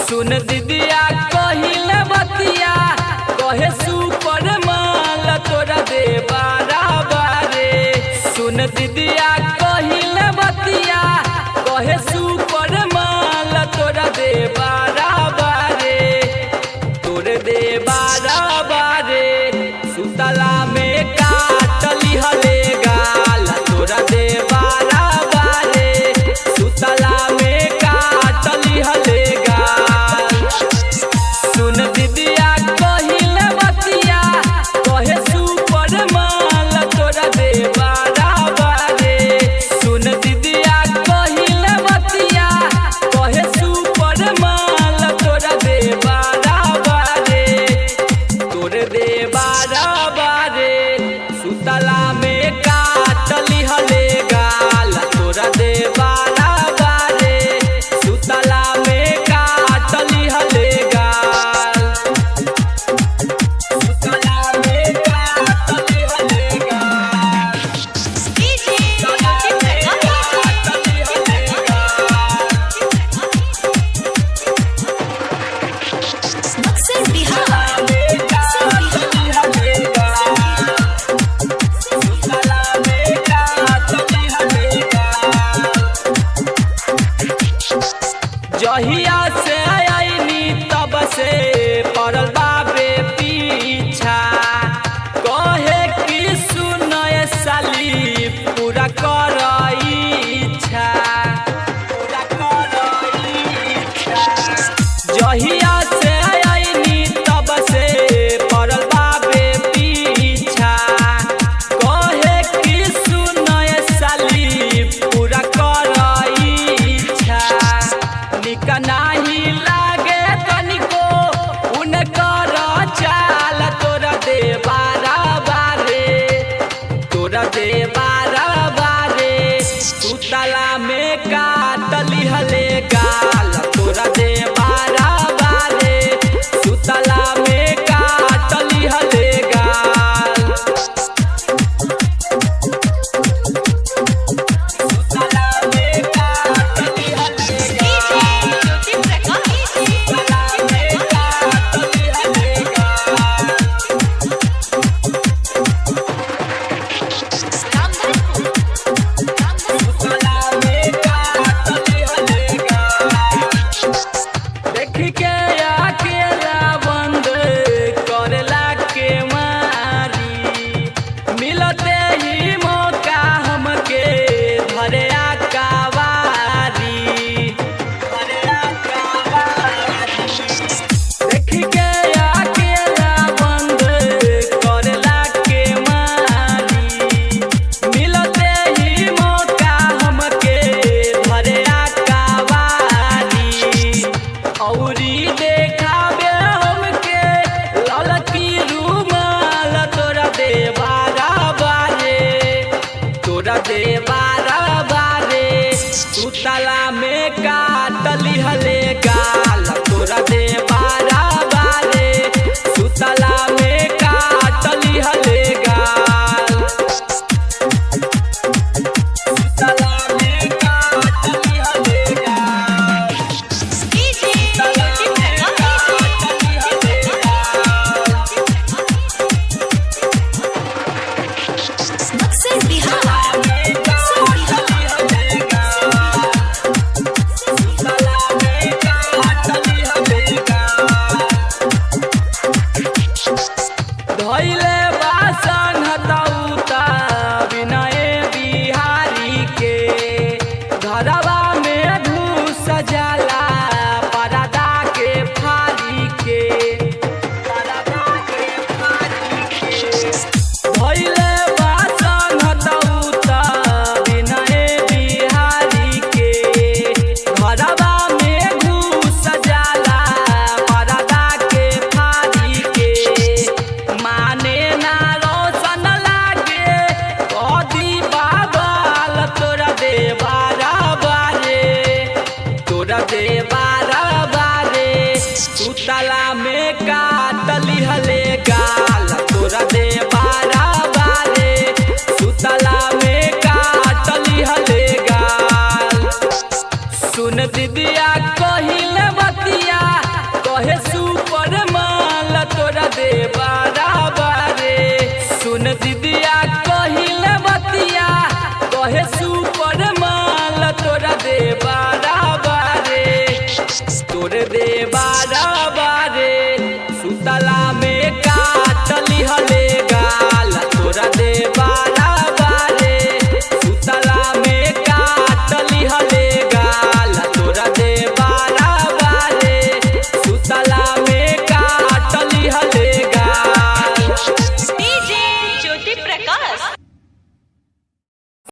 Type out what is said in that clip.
सुन दीदिया कहिले बतिया कहे सुपर माल तोरा दे बारे। सुन दीदिया कहिले बतिया कहे सुपर माल तोरा दे बारे। तोरे दे बारे सुतला में काटली हले गाल तोरा दे बारे। सुतला में काटली हले गाल। सुन दीदिया कहिले बतिया कहे सुपर माल तोरा दे बारे। सुन दीदिया कहिले बतिया कहे सुपर माल तोरा दे बारे। तोरे दे बारे सुतला में काटली हले गाल तोरा दे बारे। सुतला में काटली हले गाल। सुतला में काटली हले गाल। सुतला में काटली हले गाल। मकसद बिहार जहिया से आईनी तब से पड़ल बाबे पीछा कहे कि सुनए साली पूरा कर इच्छा। पूरा कर इच्छा। जहिया से आईनी तब से पड़ल बाबे पीछा कहे कि सुनए साली पूरा कर इच्छा। निक नाही लागे तनिको उनकर चाल तोरा दे बारे। तोरा दे बारे सुतला में काटली हले गाल तोरा दे बारे। सुतला में काटली हले गाल। सुतला में काटली हले गाल। सुतला में काटली हले गाल। सुतला में काटली हले गाल। देख के अकेला बंद करेला के मारी मिलते ही मौका हमके धरे आकावारी। धरे आकावारी। देख के अकेला बंद करेला के मारी मिलते ही मौका हमके धरे आकावारी। औरी देखाबे हमके ललकी रुमाल तोरा दे बारे। तोरा दे बारे सुतला में काटली हले गाल तोरा दे बारे। सुतला में काटली हले गाल। सुतला में काटली हले गाल। सुतला में काटली हले गाल। मकसद बिहार धैले बासन हतौता विनय बिहारी के घरवा में घुस जाला परदा के फारी के। परदा के फारी के। धैले बासन हतौता विनय बिहारी के घरवा में घुस जाला परदा के फारी के। माने ना रोशन लागे कदी बाबाल तोरा दे बारे। तोरा दे बारे सुतला में काटली हले गाल तोरा दे बारे। सुतला में काटली हले गाल। सुन दीदिया कहिले बतिया दे बारे सुतला में काटली हले